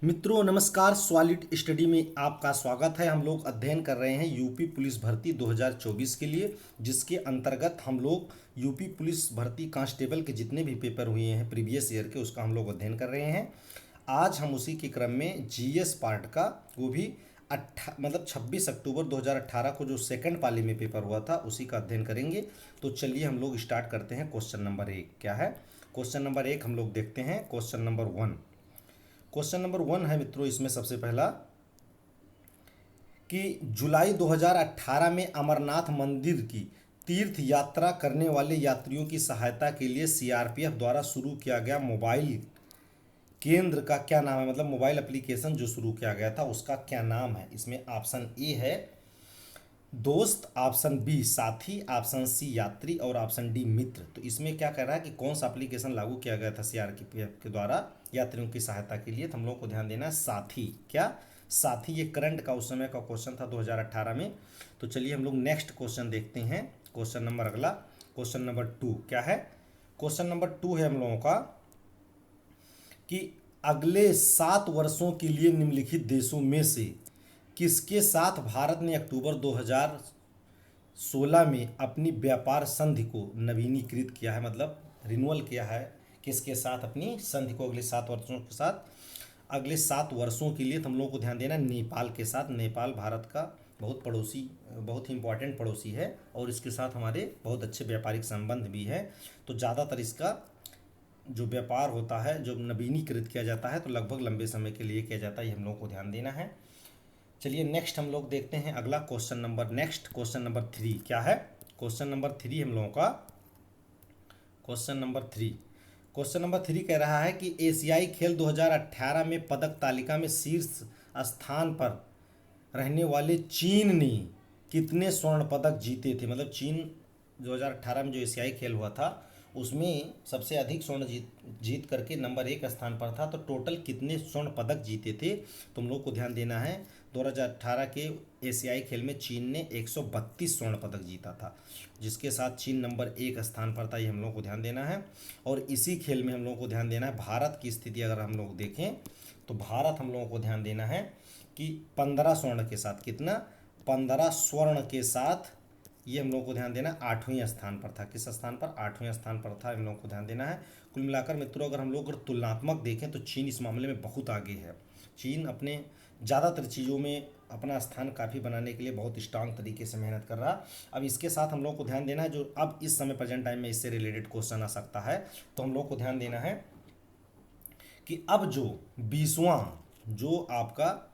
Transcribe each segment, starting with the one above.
मित्रों नमस्कार। Solid study में आपका स्वागत है। हम लोग अध्ययन कर रहे हैं यूपी पुलिस भर्ती 2024 के लिए, जिसके अंतर्गत हम लोग यूपी पुलिस भर्ती कांस्टेबल के जितने भी पेपर हुए हैं प्रीवियस ईयर के, उसका हम लोग अध्ययन कर रहे हैं। आज हम उसी के क्रम में जीएस पार्ट का, वो भी 26 अक्टूबर 2018 को जो सेकंड पाली में पेपर हुआ था, उसी का अध्ययन करेंगे। तो चलिए हम लोग स्टार्ट करते हैं। क्वेश्चन नंबर 1 क्या है? क्वेश्चन नंबर 1 हम लोग देखते हैं। क्वेश्चन नंबर 1, क्वेश्चन नंबर 1 है मित्रों इसमें सबसे पहला कि जुलाई 2018 में अमरनाथ मंदिर की तीर्थ यात्रा करने वाले यात्रियों की सहायता के लिए सीआरपीएफ द्वारा शुरू किया गया मोबाइल केंद्र का क्या नाम है? मतलब मोबाइल एप्लीकेशन जो शुरू किया गया था उसका क्या नाम है? इसमें ऑप्शन ए है दोस्त, ऑप्शन बी साथी, ऑप्शन सी यात्री और ऑप्शन डी मित्र। तो इसमें क्या कह रहा है कि कौन सा एप्लीकेशन लागू किया गया था सीआरपीएफ के द्वारा यात्रियों की सहायता के लिए? तो हम लोग को ध्यान देना है साथी। क्या साथी? ये करंट का उस समय का क्वेश्चन था 2018 में। तो चलिए हम लोग नेक्स्ट क्वेश्चन देखते हैं। क्वेश्चन नंबर अगला, क्वेश्चन नंबर 2 क्या है? क्वेश्चन नंबर 2 है हम लोगों का कि अगले 7 वर्षों के लिए निम्नलिखित देशों में से किसके साथ भारत ने अक्टूबर 2016 में अपनी व्यापार संधि को नवीनीकृत किया है? मतलब रिन्यूअल किया है किसके साथ अपनी संधि को? अगले 7 वर्षों के साथ। अगले 7 वर्षों के लिए तो हम लोगों को ध्यान देना है नेपाल के साथ। नेपाल भारत का बहुत पड़ोसी, बहुत ही इंपॉर्टेंट पड़ोसी है और इसके साथ हमारे बहुत अच्छे व्यापारिक संबंध भी है। तो ज़्यादातर इसका जो व्यापार होता है, जो नवीनीकृत किया जाता है, तो लगभग लंबे समय के लिए किया जाता है। ये हम लोगों को ध्यान देना है। चलिए नेक्स्ट हम लोग देखते हैं अगला question number, next question number 3 क्या है? क्वेश्चन नंबर 3 हम लोगों का, क्वेश्चन नंबर 3, क्वेश्चन नंबर 3 कह रहा है कि एशियाई खेल 2018 में पदक तालिका में शीर्ष स्थान पर रहने वाले चीन ने कितने स्वर्ण पदक जीते थे? मतलब चीन 2018 में जो एशियाई खेल हुआ था उसमें सबसे अधिक स्वर्ण जीत करके नंबर 1 स्थान पर था। तो टोटल कितने स्वर्ण पदक जीते थे? तुम लोग को ध्यान देना है 2018 के एशियाई खेल में चीन ने 132 स्वर्ण पदक जीता था, जिसके साथ चीन नंबर 1 स्थान पर था। ये हम लोग को ध्यान देना है। और इसी खेल में हम लोग को ध्यान देना है भारत की स्थिति अगर हम लोग देखें तो भारत हम लोगों को ध्यान देना है कि 15 स्वर्ण के साथ, कितना? 15 स्वर्ण के साथ ये हम लोगों को ध्यान देना 8वें स्थान पर था। किस स्थान पर? 8वें स्थान पर था। हम लोगों को ध्यान देना है। कुल मिलाकर मित्रों अगर हम लोग अगर तुलनात्मक देखें तो चीन इस मामले में बहुत आगे है। चीन अपने ज़्यादातर चीज़ों में अपना स्थान काफ़ी बनाने के लिए बहुत स्ट्रांग तरीके से मेहनत कर रहा। अब इसके साथ हम लोग को ध्यान देना है, जो अब इस समय प्रेजेंट टाइम में इससे रिलेटेड क्वेश्चन आ सकता है, तो हम लोग को ध्यान देना है कि अब जो 20वां, जो आपका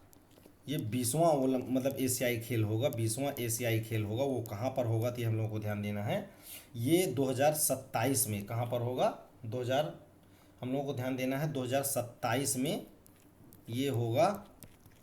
ये 20वां मतलब एशियाई खेल होगा, 20वां एशियाई खेल होगा, वो कहाँ पर होगा? तो ये हम लोगों को ध्यान देना है। ये 2027 में कहाँ पर होगा? 2000 हम लोगों को ध्यान देना है 2027 में ये होगा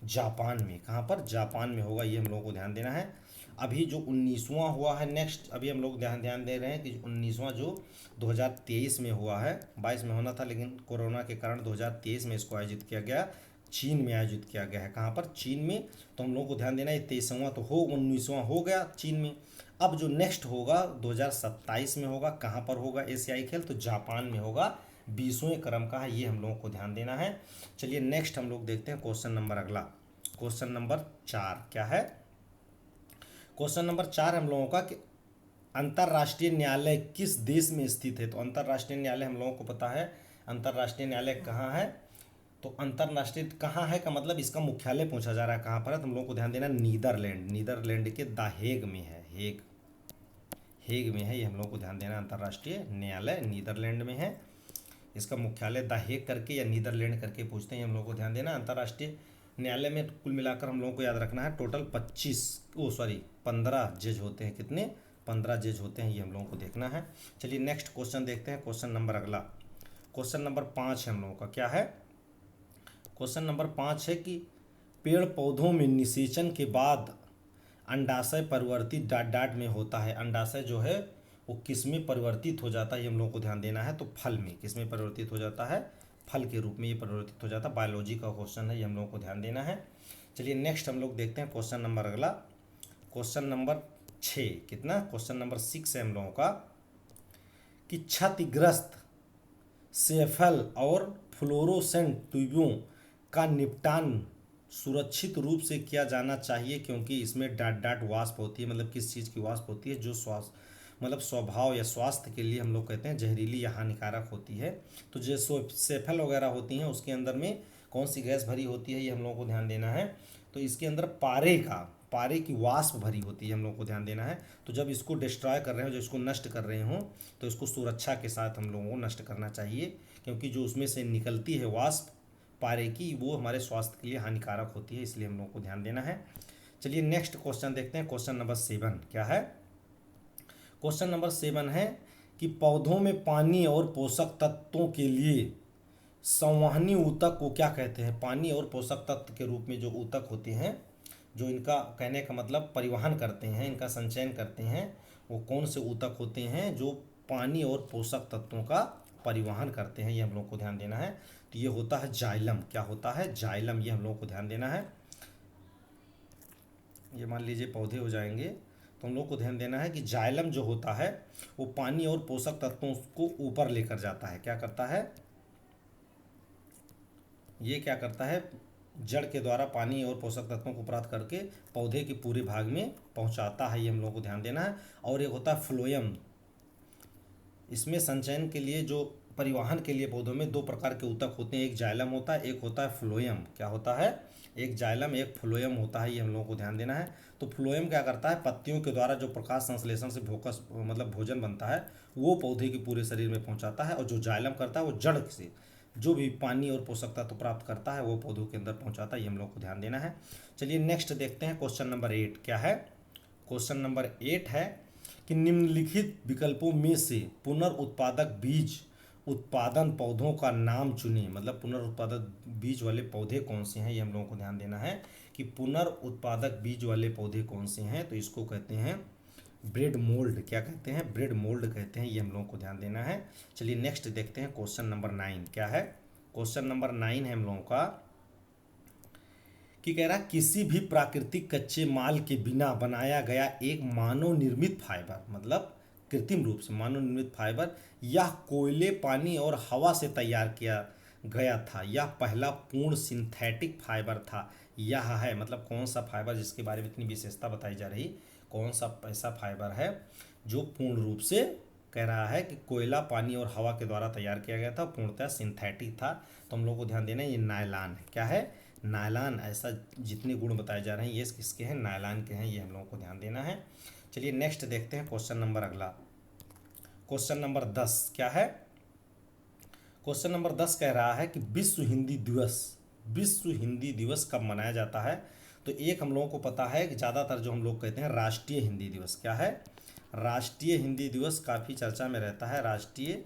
जापान में। कहाँ पर? जापान में होगा। ये हम लोगों को ध्यान देना है। अभी जो 19वां हुआ है नेक्स्ट, अभी हम लोग ध्यान दे रहे हैं कि 19वां जो 2023 में हुआ है, 22 में होना था लेकिन कोरोना के कारण 2023 में इसको आयोजित किया गया। चीन में आयोजित किया गया है। कहाँ पर? चीन में। तो हम लोग को ध्यान देना है 23वां तो हो, 19वां हो गया चीन में। अब जो नेक्स्ट होगा 2027 में होगा। कहाँ पर होगा एशियाई खेल? तो जापान में होगा। 20वें क्रम का है। ये हम लोगों को ध्यान देना है। चलिए नेक्स्ट हम लोग देखते हैं क्वेश्चन नंबर अगला, क्वेश्चन नंबर 4 क्या है? क्वेश्चन नंबर 4 हम लोगों का कि अंतर्राष्ट्रीय न्यायालय किस देश में स्थित है? तो अंतर्राष्ट्रीय न्यायालय हम लोगों को पता है अंतर्राष्ट्रीय न्यायालय कहाँ है। तो अंतर्राष्ट्रीय कहाँ है का मतलब इसका मुख्यालय पूछा जा रहा है कहाँ पर है। तो हम लोग को ध्यान देना नीदरलैंड, नीदरलैंड के द हेग में है। हेग, हेग में है। ये हम लोग को ध्यान देना अंतर्राष्ट्रीय न्यायालय नीदरलैंड में है। इसका मुख्यालय द हेग करके या नीदरलैंड करके पूछते हैं। हम लोग को ध्यान देना अंतर्राष्ट्रीय न्यायालय में कुल मिलाकर हम लोगों को याद रखना है टोटल 15 जज होते हैं। कितने? 15 जज होते हैं। ये हम लोगों को देखना है। चलिए नेक्स्ट क्वेश्चन देखते हैं। क्वेश्चन नंबर अगला, क्वेश्चन नंबर 5 है हम लोगों का। क्या है? क्वेश्चन नंबर 5 है कि पेड़ पौधों में निषेचन के बाद अंडाशय परिवर्तित डाट डाट में होता है। अंडाशय जो है वो किस में परिवर्तित हो जाता है? ये हम लोगों को ध्यान देना है। तो फल में। किस में परिवर्तित हो जाता है? फल के रूप में ये परिवर्तित हो जाता है। बायोलॉजी का क्वेश्चन है। ये हम लोगों को ध्यान देना है। चलिए नेक्स्ट हम लोग देखते हैं क्वेश्चन नंबर अगला, क्वेश्चन नंबर 6 कितना? क्वेश्चन नंबर 6 है हम लोगों का कि क्षतिग्रस्त सेफल और फ्लोरोसेंट ट्यूबों का निपटान सुरक्षित रूप से किया जाना चाहिए, क्योंकि इसमें डाट डाट वाष्प होती है। मतलब किस चीज़ की वाष्प होती है? जो स्वास्थ्य मतलब स्वभाव या स्वास्थ्य के लिए हम लोग कहते हैं जहरीली या हानिकारक होती है। तो जो सेफल वगैरह होती हैं उसके अंदर में कौन सी गैस भरी होती है, ये हम लोगों को ध्यान देना है। तो इसके अंदर पारे की वाष्प भरी होती है, हम लोग को ध्यान देना है। तो जब इसको डिस्ट्रॉय कर रहे हो, जो इसको नष्ट कर रहे हो, तो इसको सुरक्षा के साथ हम लोगों को नष्ट करना चाहिए, क्योंकि जो उसमें से निकलती है वाष्प पारे की, वो हमारे स्वास्थ्य के लिए हानिकारक होती है, इसलिए हम लोग को ध्यान देना है। चलिए नेक्स्ट क्वेश्चन देखते हैं। क्वेश्चन नंबर 7 क्या है? क्वेश्चन नंबर 7 है कि पौधों में पानी और पोषक तत्वों के लिए संवहनी ऊतक को क्या कहते हैं? पानी और पोषक तत्व के रूप में जो ऊतक होते हैं, जो इनका कहने का मतलब परिवहन करते हैं, इनका संचयन करते हैं, वो कौन से ऊतक होते हैं जो पानी और पोषक तत्वों का परिवहन करते हैं? ये हम लोग को ध्यान देना है। तो ये होता है जाइलम। क्या होता है? जाइलम। ये हम लोग को ध्यान देना है। ये मान लीजिए पौधे हो जाएंगे, तो हम लोग को ध्यान देना है कि जाइलम जो होता है वो पानी और पोषक तत्वों को ऊपर लेकर जाता है। क्या करता है? ये क्या करता है? जड़ के द्वारा पानी और पोषक तत्वों को प्राप्त करके पौधे के पूरे भाग में पहुंचाता है। ये हम लोगों को ध्यान देना है। और एक होता है फ्लोएम। इसमें संचयन के लिए, जो परिवहन के लिए पौधों में 2 प्रकार के ऊतक होते हैं, एक जाइलम होता है, एक होता है फ्लोएम। क्या होता है? एक जाइलम, एक फ्लोएम होता है। ये हम लोगों को ध्यान देना है। तो फ्लोएम क्या करता है? पत्तियों के द्वारा जो प्रकाश संश्लेषण से भोजन बनता है वो पौधे के पूरे शरीर में पहुंचाता है। और जो जाइलम करता है वो जड़ से जो भी पानी और पोषक तत्व प्राप्त करता है वो पौधों के अंदर पहुंचाता है। ये हम लोग को ध्यान देना है। चलिए नेक्स्ट देखते हैं। क्वेश्चन नंबर 8 क्या है? क्वेश्चन नंबर 8 है कि निम्नलिखित विकल्पों में से पुनर्उत्पादक बीज उत्पादन पौधों का नाम चुनिए। मतलब पुनर्उत्पादक बीज वाले पौधे कौन से हैं, ये हम लोगों को ध्यान देना है कि पुनर्उत्पादक बीज वाले पौधे कौन से हैं। तो इसको कहते हैं ब्रेड मोल्ड। क्या कहते हैं? ब्रेड मोल्ड कहते हैं। ये हम लोगों को ध्यान देना है। चलिए नेक्स्ट देखते हैं। क्वेश्चन नंबर 9 क्या है? क्वेश्चन नंबर 9 है हम लोगों का कि कह रहा किसी भी प्राकृतिक कच्चे माल के बिना बनाया गया एक मानव निर्मित फाइबर, मतलब कृत्रिम रूप से मानव निर्मित फाइबर, यह कोयले, पानी और हवा से तैयार किया गया था। यह पहला पूर्ण सिंथेटिक फाइबर था। यह है मतलब कौन सा फाइबर जिसके बारे में इतनी विशेषता बताई जा रही, कौन सा ऐसा फाइबर है जो पूर्ण रूप से कह रहा है कि कोयला, पानी और हवा के द्वारा तैयार किया गया था, पूर्णतः सिंथेटिक था। तो हम लोग को ध्यान देना है ये नायलॉन है। क्या है? नायलॉन। ऐसा जितने गुण बताए जा रहे हैं ये किसके हैं? नायलॉन के हैं। ये हम लोगों को ध्यान देना है। चलिए नेक्स्ट देखते हैं। क्वेश्चन नंबर अगला क्वेश्चन नंबर 10 क्या है? क्वेश्चन नंबर 10 कह रहा है कि विश्व हिंदी दिवस कब मनाया जाता है? तो एक हम लोगों को पता है कि ज़्यादातर जो हम लोग कहते हैं राष्ट्रीय हिंदी दिवस। क्या है? राष्ट्रीय हिंदी दिवस काफ़ी चर्चा में रहता है। राष्ट्रीय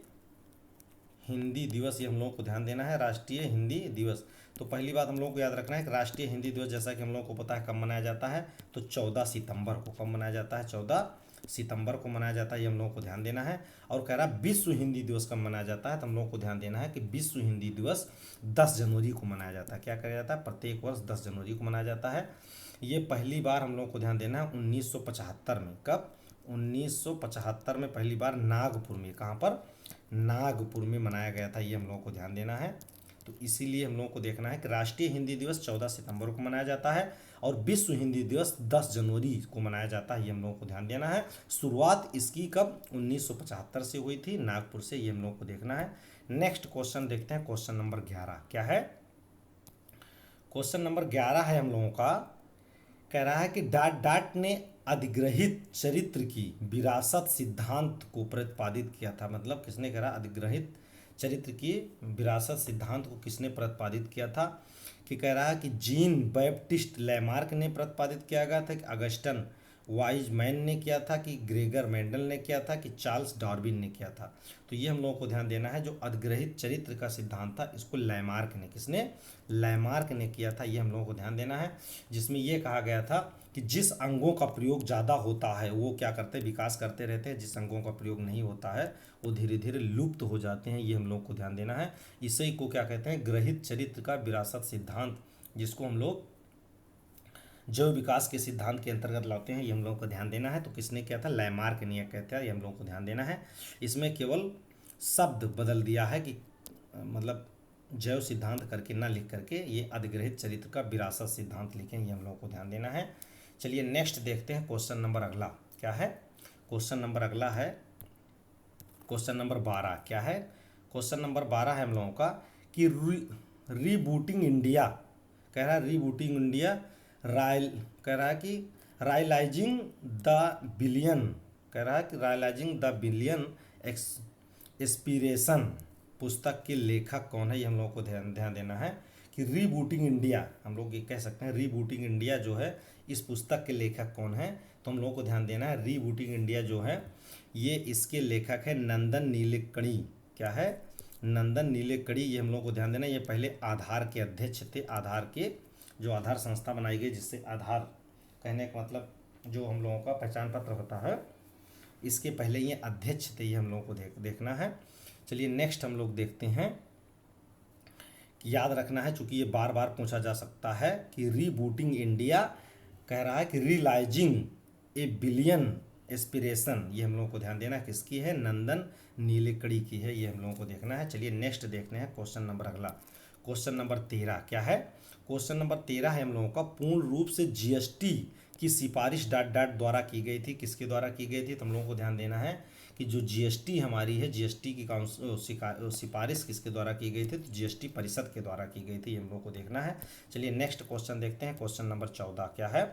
हिंदी दिवस, ये हम लोगों को ध्यान देना है। राष्ट्रीय हिंदी दिवस। तो पहली बात हम लोगों को याद रखना है कि राष्ट्रीय हिंदी दिवस जैसा कि हम लोगों को पता है कब मनाया जाता है, तो 14 सितंबर को। कब मनाया जाता है? 14 सितंबर को मनाया जाता है। ये हम लोगों को ध्यान देना है। और कह रहा है विश्व हिंदी दिवस कब मनाया जाता है, तो हम लोगों को ध्यान देना है कि विश्व हिंदी दिवस 10 जनवरी को मनाया जाता है। क्या कहा जाता है? प्रत्येक वर्ष 10 जनवरी को मनाया जाता है। ये पहली बार हम लोग को ध्यान देना है 1975 में। कब? 1975 में पहली बार नागपुर में। कहाँ पर? नागपुर में मनाया गया था। ये हम लोगों को ध्यान देना है। तो इसीलिए हम लोगों को देखना है कि राष्ट्रीय हिंदी दिवस 14 सितंबर को मनाया जाता है और विश्व हिंदी दिवस 10 जनवरी को मनाया जाता है। ये हम लोगों को ध्यान देना है। शुरुआत इसकी कब? 1975 से हुई थी, नागपुर से। ये हम लोगों को देखना है। नेक्स्ट क्वेश्चन देखते हैं। क्वेश्चन नंबर 11 क्या है? क्वेश्चन नंबर 11 है हम लोगों का, कह रहा है कि डाट ने अधिग्रहित चरित्र की विरासत सिद्धांत को प्रतिपादित किया था। मतलब किसने कह रहा? अधिग्रहित चरित्र की विरासत सिद्धांत को किसने प्रतिपादित किया था? कि कह रहा है कि जीन बैप्टिस्ट लैमार्क ने प्रतिपादित किया गया था, कि अगस्टन वाइजमैन ने किया था, कि ग्रेगर मेंडल ने किया था, कि चार्ल्स डार्विन ने किया था। तो ये हम लोगों को ध्यान देना है। जो अधिग्रहित चरित्र का सिद्धांत था इसको लैमार्क ने, किसने? लैमार्क ने किया था। ये हम लोगों को ध्यान देना है। जिसमें ये कहा गया था कि जिस अंगों का प्रयोग ज़्यादा होता है वो क्या करते हैं? विकास करते रहते हैं। जिस अंगों का प्रयोग नहीं होता है वो धीरे धीरे लुप्त हो जाते हैं। ये हम लोग को ध्यान देना है। इसी को क्या कहते हैं? ग्रहित चरित्र का विरासत सिद्धांत, जिसको हम लोग जैव विकास के सिद्धांत के अंतर्गत लाते हैं। ये हम लोगों को ध्यान देना है। तो किसने किया था? लैमार्क ने कहते हैं। ये हम लोगों को ध्यान देना है। इसमें केवल शब्द बदल दिया है कि मतलब जैव सिद्धांत करके ना लिख करके ये अधिग्रहित चरित्र का विरासत सिद्धांत लिखें, ये हम लोगों को ध्यान देना है। चलिए नेक्स्ट देखते हैं क्वेश्चन नंबर अगला क्या है। क्वेश्चन नंबर अगला है क्वेश्चन नंबर 12। क्या है क्वेश्चन नंबर 12 है हम लोगों का कि रीबूटिंग इंडिया, कह रहा है रीबूटिंग इंडिया, रायल कह रहा है कि रायलाइजिंग द बिलियन, कह रहा है कि रायलाइजिंग द बिलियन एस्पिरेशन पुस्तक के लेखक कौन है, ये हम लोगों को ध्यान देना है कि रीबूटिंग इंडिया, हम लोग ये कह सकते हैं रीबूटिंग इंडिया जो है इस पुस्तक के लेखक कौन है, तो हम लोगों को ध्यान देना है रीबूटिंग इंडिया जो है ये इसके लेखक है नंदन नीलेकणी। क्या है, नंदन नीलेकणी, ये हम लोगों को ध्यान देना है। ये पहले आधार के अध्यक्ष थे, आधार के जो आधार संस्था बनाई गई जिससे आधार कहने का मतलब जो हम लोगों का पहचान पत्र होता है, इसके पहले ये अध्यक्ष थे, ये हम लोगों को देखना है। चलिए नेक्स्ट हम लोग देखते हैं कि याद रखना है चूंकि ये बार बार पूछा जा सकता है कि रीबूटिंग इंडिया कह रहा है कि रियलाइजिंग ए बिलियन एस्पिरेशन, ये हम लोगों को ध्यान देना है किसकी है, नंदन नीलेकणी की है, ये हम लोगों को देखना है। चलिए नेक्स्ट देखते हैं क्वेश्चन नंबर अगला, क्वेश्चन नंबर 13। क्या है क्वेश्चन नंबर 13 है हम लोगों का पूर्ण रूप से जीएसटी की सिफारिश डॉट डॉट द्वारा की गई थी, किसके द्वारा की गई थी, तो हम लोगों को ध्यान देना है कि जो जीएसटी हमारी है जीएसटी की सिफारिश किसके द्वारा की गई थी, तो जीएसटी परिषद के द्वारा की गई थी, ये हम लोग को देखना है। चलिए नेक्स्ट क्वेश्चन देखते हैं क्वेश्चन नंबर 14। क्या है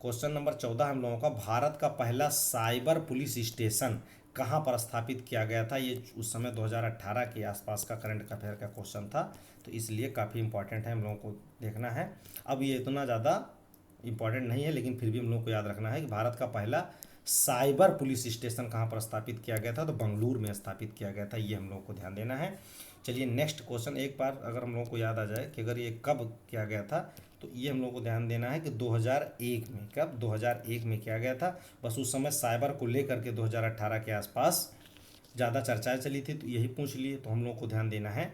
क्वेश्चन नंबर 14 हम लोगों का भारत का पहला साइबर पुलिस स्टेशन कहाँ पर स्थापित किया गया था, ये उस समय 2018 के आसपास का करंट अफेयर का क्वेश्चन था, तो इसलिए काफ़ी इंपॉर्टेंट है, हम लोगों को देखना है। अब ये इतना ज़्यादा इंपॉर्टेंट नहीं है लेकिन फिर भी हम लोग को याद रखना है कि भारत का पहला साइबर पुलिस स्टेशन कहाँ पर स्थापित किया गया था, तो बेंगलुरु में स्थापित किया गया था, ये हम लोग को ध्यान देना है। चलिए नेक्स्ट क्वेश्चन, एक बार अगर हम लोग को याद आ जाए कि अगर ये कब किया गया था, तो ये हम लोग को ध्यान देना है कि 2001 में, कब 2001 में किया गया था। बस उस समय साइबर को लेकर के 2018 के आसपास ज़्यादा चर्चाएं चली थी, तो यही पूछ लिए, तो हम लोग को ध्यान देना है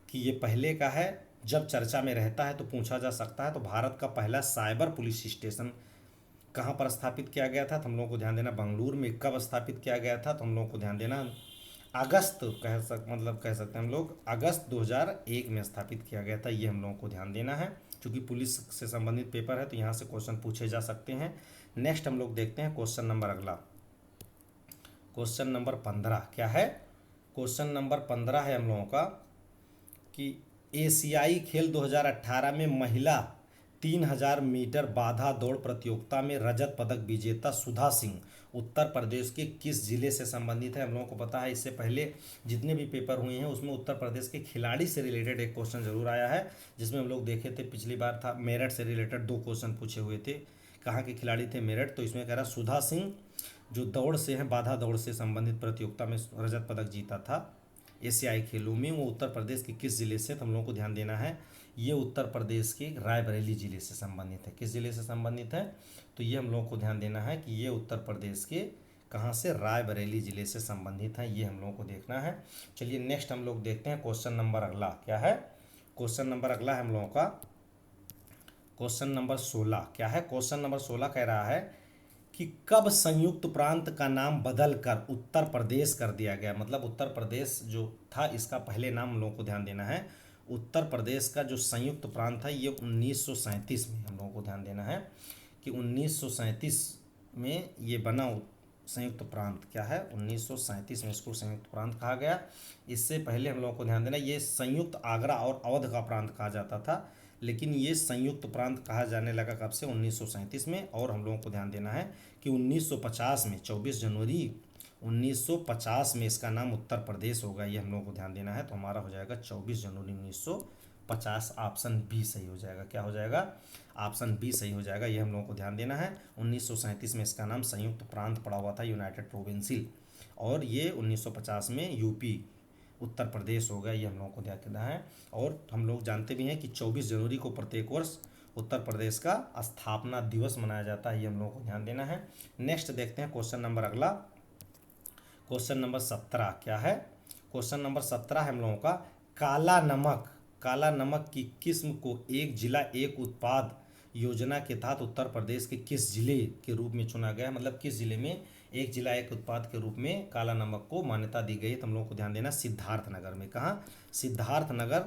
कि ये पहले का है, जब चर्चा में रहता है तो पूछा जा सकता है। तो भारत का पहला साइबर पुलिस स्टेशन कहाँ पर स्थापित किया गया था, तो हम लोगों को ध्यान देना बेंगलुरु में। कब स्थापित किया गया था, तो हम लोगों को ध्यान देना अगस्त कह सकते हैं हम लोग अगस्त 2001 में स्थापित किया गया था, ये हम लोगों को ध्यान देना है। क्योंकि पुलिस से संबंधित पेपर है तो यहाँ से क्वेश्चन पूछे जा सकते हैं। नेक्स्ट हम लोग देखते हैं क्वेश्चन नंबर अगला, क्वेश्चन नंबर 15। क्या है क्वेश्चन नंबर 15 है हम लोगों का कि एशियाई खेल 2018 में महिला 3000 मीटर बाधा दौड़ प्रतियोगिता में रजत पदक विजेता सुधा सिंह उत्तर प्रदेश के किस जिले से संबंधित है। हम लोगों को पता है इससे पहले जितने भी पेपर हुए हैं उसमें उत्तर प्रदेश के खिलाड़ी से रिलेटेड एक क्वेश्चन जरूर आया है, जिसमें हम लोग देखे थे पिछली बार था मेरठ से रिलेटेड 2 क्वेश्चन पूछे हुए थे, कहाँ के खिलाड़ी थे, मेरठ। तो इसमें कह रहा सुधा सिंह जो दौड़ से हैं, बाधा दौड़ से संबंधित प्रतियोगिता में रजत पदक जीता था एशियाई खेलों में, वो उत्तर प्रदेश के किस जिले से, तो हम लोगों को ध्यान देना है ये उत्तर प्रदेश के रायबरेली जिले से संबंधित है। किस जिले से संबंधित है, तो ये हम लोगों को ध्यान देना है कि ये उत्तर प्रदेश के कहाँ से, रायबरेली जिले से संबंधित है, ये हम लोगों को देखना है। चलिए नेक्स्ट हम लोग देखते हैं क्वेश्चन नंबर अगला। क्या है क्वेश्चन नंबर अगला है हम लोगों का क्वेश्चन नंबर 16। क्या है क्वेश्चन नंबर 16 कह रहा है कि कब संयुक्त प्रांत का नाम बदलकर उत्तर प्रदेश कर दिया गया, मतलब उत्तर प्रदेश जो था इसका पहले नाम हम लोगों को ध्यान देना है। उत्तर प्रदेश का जो संयुक्त प्रांत था ये 1937 में, हम लोगों को ध्यान देना है कि 1937 में ये बना संयुक्त प्रांत। क्या है 1937 में इसको संयुक्त प्रांत कहा गया। इससे पहले हम लोगों को ध्यान देना ये संयुक्त आगरा और अवध का प्रांत कहा जाता था, लेकिन ये संयुक्त प्रांत कहा जाने लगा कब से, 1937 में। और हम लोगों को ध्यान देना है कि 1950 में 24 जनवरी 1950 में इसका नाम उत्तर प्रदेश होगा, ये हम लोगों को ध्यान देना है। तो हमारा हो जाएगा 24 जनवरी 1950, ऑप्शन बी सही हो जाएगा। क्या हो जाएगा, ऑप्शन बी सही हो जाएगा, ये हम लोगों को ध्यान देना है। 1937 में इसका नाम संयुक्त प्रांत पड़ा हुआ था, यूनाइटेड प्रोविंसिल, और ये 1950 में यूपी उत्तर प्रदेश हो गया, ये हम लोगों को ध्यान देना है। और हम लोग जानते भी हैं कि 24 जनवरी को प्रत्येक वर्ष उत्तर प्रदेश का स्थापना दिवस मनाया जाता है, ये हम लोगों को ध्यान देना है। नेक्स्ट देखते हैं क्वेश्चन नंबर अगला, क्वेश्चन नंबर 17। क्या है क्वेश्चन नंबर 17 है हम लोगों का काला नमक की किस्म को एक जिला एक उत्पाद योजना के तहत उत्तर प्रदेश के किस जिले के रूप में चुना गया, मतलब किस जिले में एक जिला एक उत्पाद के रूप में काला नमक को मान्यता दी गई है। तो हम लोगों को ध्यान देना सिद्धार्थनगर में। कहाँ, सिद्धार्थनगर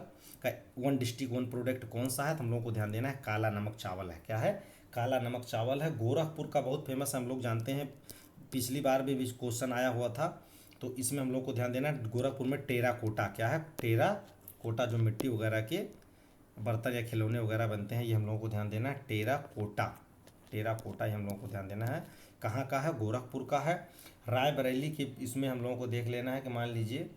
का वन डिस्ट्रिक्ट वन प्रोडक्ट कौन सा है, तो हम लोग को ध्यान देना है काला नमक चावल है। क्या है? काला नमक चावल है। गोरखपुर का बहुत फेमस हम लोग जानते हैं, पिछली बार भी क्वेश्चन आया हुआ था, तो इसमें हम लोग को ध्यान देना है गोरखपुर में टेराकोटा। क्या है? टेराकोटा, जो मिट्टी वगैरह के बर्तन या खिलौने वगैरह बनते हैं, ये हम लोगों को ध्यान देना है टेराकोटा। टेराकोटा ये हम लोगों को ध्यान देना है। कहाँ का है? गोरखपुर का है। रायबरेली की इसमें हम लोगों को देख लेना है कि मान लीजिए